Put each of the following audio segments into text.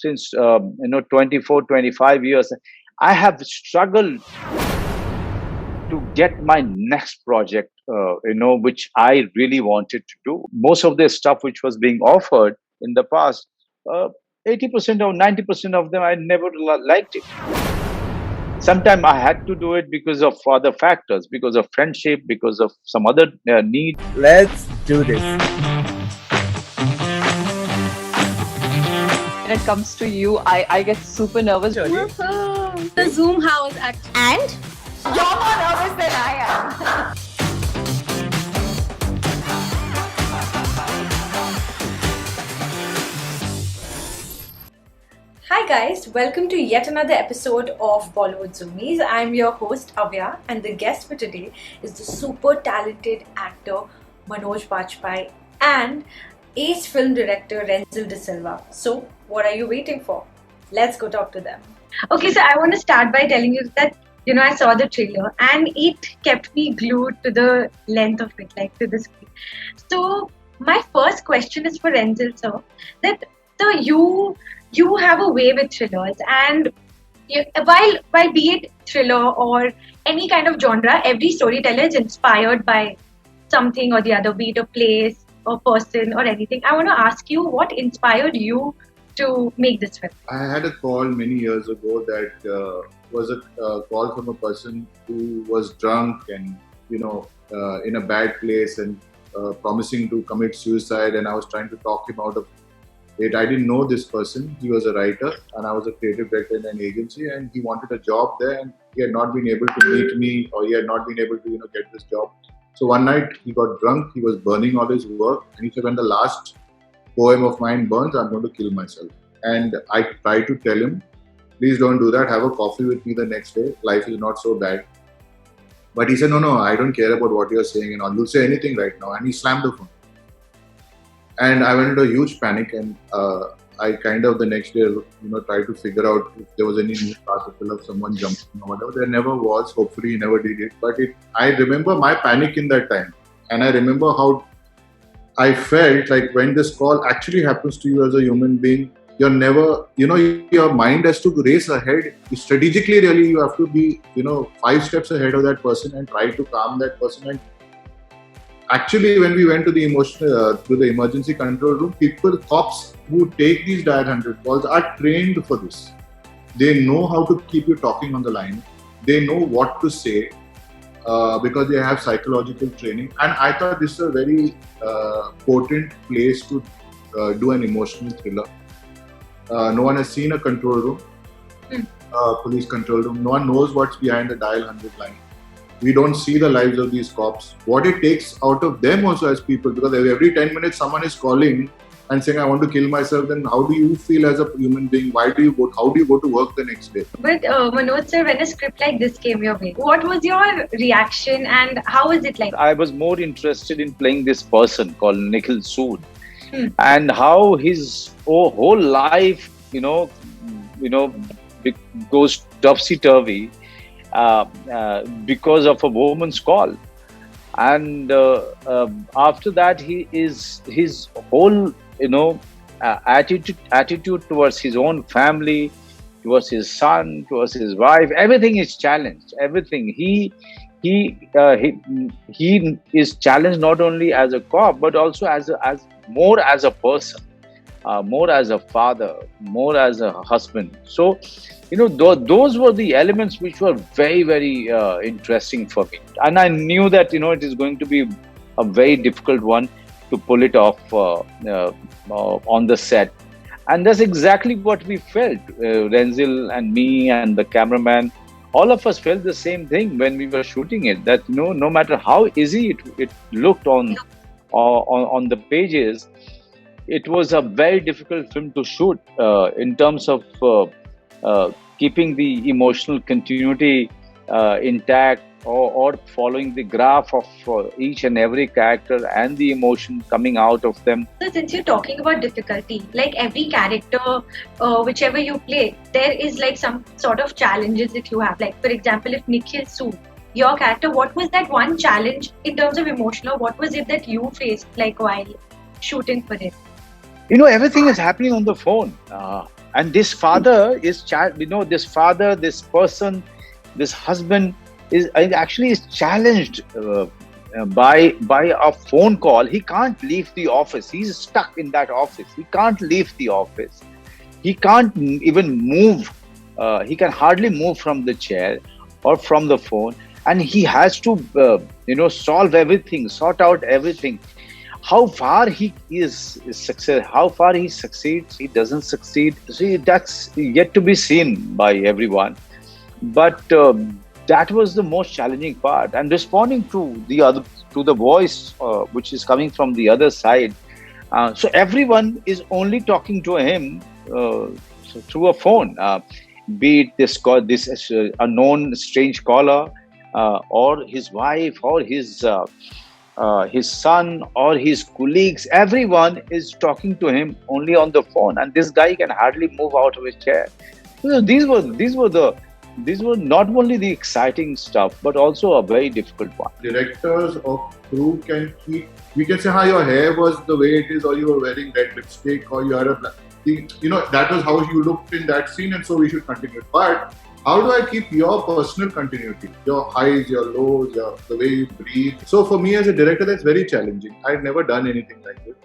since 24, 25 years, I have struggled to get my next project, which I really wanted to do. Most of the stuff which was being offered in the past, uh, 80% or 90% of them, I never liked it. Sometimes I had to do it because of other factors, because of friendship, because of some other need. Let's do this. When it comes to you, I get super nervous. The Zoom house act. And you're more nervous than I am. Hi guys, welcome to yet another episode of Bollywood Zoomies. I'm your host Avya, and the guest for today is the super talented actor Manoj Bajpayee and ace film director Renzel De Silva. So, what are you waiting for? Let's go talk to them. Okay, so I want to start by telling you that I saw the trailer and it kept me glued to the length of it, like to the screen. So, my first question is for Renzel sir. That so you have a way with thrillers, and while be it thriller or any kind of genre, every storyteller is inspired by something or the other, be it a place or person or anything. I want to ask you, what inspired you to make this film? I had a call many years ago that was a call from a person who was drunk and in a bad place and promising to commit suicide, and I was trying to talk him out of it. I didn't know this person. He was a writer and I was a creative director in an agency, and he wanted a job there, and he had not been able to meet me, or he had not been able to get this job. So one night he got drunk, he was burning all his work, and he said, when the last poem of mine burns, I'm going to kill myself. And I tried to tell him, please don't do that, have a coffee with me the next day, life is not so bad. But he said, no, I don't care about what you're saying and all, you'll say anything right now. And he slammed the phone. And I went into a huge panic, and I kind of the next day, tried to figure out if there was any news article of someone jumping or whatever. There never was. Hopefully, he never did it. But I remember my panic in that time, and I remember how I felt like when this call actually happens to you as a human being. You're never, your mind has to race ahead. Strategically, really, you have to be, 5 steps ahead of that person and try to calm that person. And actually, when we went to the emergency control room, cops who take these dial 100 calls are trained for this. They know how to keep you talking on the line. They know what to say because they have psychological training. And I thought this is a very potent place to do an emotional thriller. No one has seen a control room, police control room. No one knows what's behind the dial 100 line. We don't see the lives of these cops. What it takes out of them also as people, because every 10 minutes someone is calling and saying, I want to kill myself, then how do you feel as a human being? How do you go to work the next day? But Manoj sir, when a script like this came your way, what was your reaction and how was it like? I was more interested in playing this person called Nikhil Sood. And how his whole life, goes topsy-turvy because of a woman's call. And after that, his whole, attitude towards his own family, towards his son, towards his wife, everything is challenged. Everything. He is challenged not only as a cop, but also as more as a person, more as a father, more as a husband. So, those were the elements which were very, very interesting for me. And I knew that, it is going to be a very difficult one to pull it off on the set. And that's exactly what we felt. Renzel and me and the cameraman, all of us felt the same thing when we were shooting it, that no matter how easy it looked on the pages, it was a very difficult film to shoot in terms of keeping the emotional continuity intact, or following the graph of each and every character and the emotion coming out of them. So since you're talking about difficulty, like every character, whichever you play, there is like some sort of challenges that you have. Like for example, if Nikhil Sood, your character, what was that one challenge in terms of emotional? What was it that you faced like while shooting for it? Everything is happening on the phone. And this father is, this father, this person, this husband is actually is challenged by a phone call. He can't leave the office. He's stuck in that office. He can't leave the office. He can't even move. He can hardly move from the chair or from the phone, and he has to solve everything, sort out everything. How far he is success, how far he succeeds, he doesn't succeed. See, that's yet to be seen by everyone. But that was the most challenging part, and responding to the voice which is coming from the other side. So everyone is only talking to him through a phone, be it this unknown strange caller, or his wife, or his son, or his colleagues. Everyone is talking to him only on the phone, and this guy can hardly move out of his chair. So these were not only the exciting stuff, but also a very difficult one. Directors or crew can keep. We can say, "How your hair was the way it is, or you were wearing red lipstick, or you had a black." That was how you looked in that scene, and so we should continue it. But how do I keep your personal continuity, your highs, your lows, the way you breathe? So for me as a director, that's very challenging. I've never done anything like this.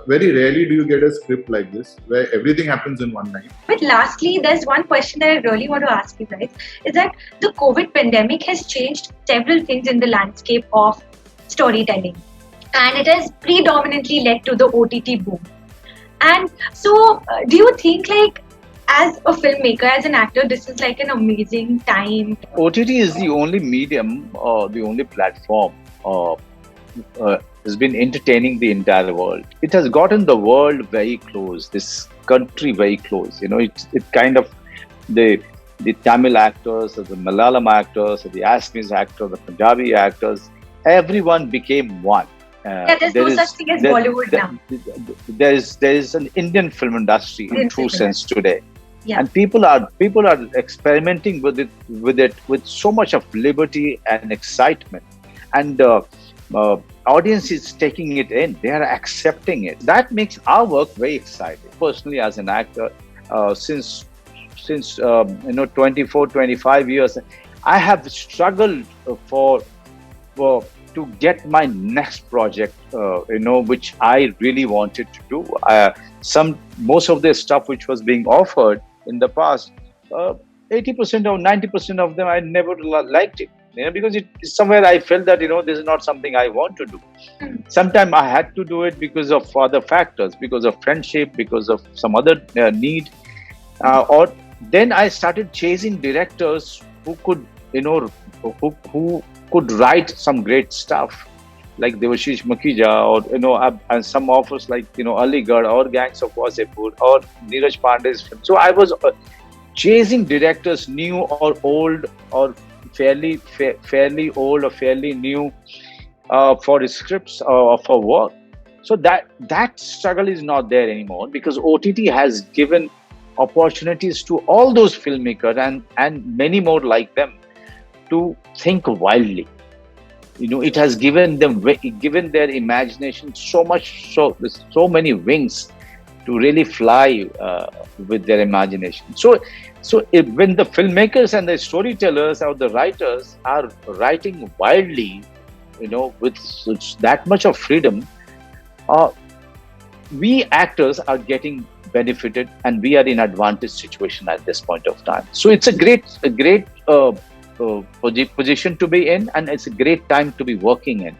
Very rarely do you get a script like this where everything happens in one night. But lastly, there's one question that I really want to ask you guys, is that the COVID pandemic has changed several things in the landscape of storytelling, and it has predominantly led to the OTT boom. And so, do you think, like, as a filmmaker, as an actor, this is like an amazing time? OTT is the only medium or the only platform has been entertaining the entire world. It has gotten the world very close, this country very close. It kind of the Tamil actors, or the Malayalam actors, or the Assamese actors, the Punjabi actors, everyone became one. There's no such thing as Bollywood now. There is an Indian film industry in true sense today. Yeah. And people are experimenting with it with so much of liberty and excitement, and audience is taking it in. They are accepting it. That makes our work very exciting. Personally, as an actor, since 24, 25 years, I have struggled for to get my next project, which I really wanted to do. Most of the stuff which was being offered in the past, 80% or 90% of them, I never liked it. Because somewhere I felt that this is not something I want to do. Sometimes I had to do it because of other factors, because of friendship, because of some other need, or then I started chasing directors who could who could write some great stuff, like Devashish Makija, or and some offers like Aligarh or Gangs of Wasseypur or Neeraj Pandey's film. So I was chasing directors, new or old, or fairly old or fairly new, for scripts or for work. So that struggle is not there anymore, because OTT has given opportunities to all those filmmakers and many more like them to think wildly. It has given their imagination so many wings to really fly with their imagination. So when the filmmakers and the storytellers or the writers are writing wildly, with that much of freedom, we actors are getting benefited, and we are in advantage situation at this point of time. So it's a great position to be in, and it's a great time to be working in.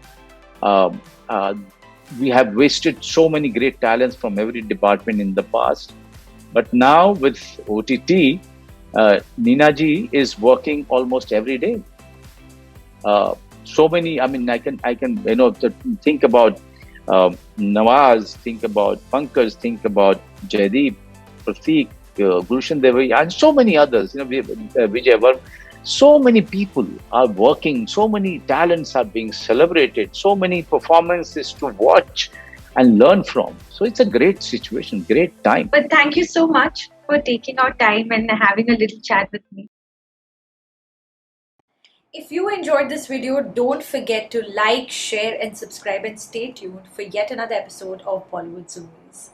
We have wasted so many great talents from every department in the past, but now with OTT, Neena ji is working almost every day. So many. I mean, I can think about Nawaz, think about Pankaj, think about Jaideep, Prateek, Gulshan Devi, and so many others. Vijay Varma. So many people are working, so many talents are being celebrated, so many performances to watch and learn from. So it's a great situation, great time. But thank you so much for taking our time and having a little chat with me. If you enjoyed this video, don't forget to like, share and subscribe, and stay tuned for yet another episode of Bollywood Zoomies.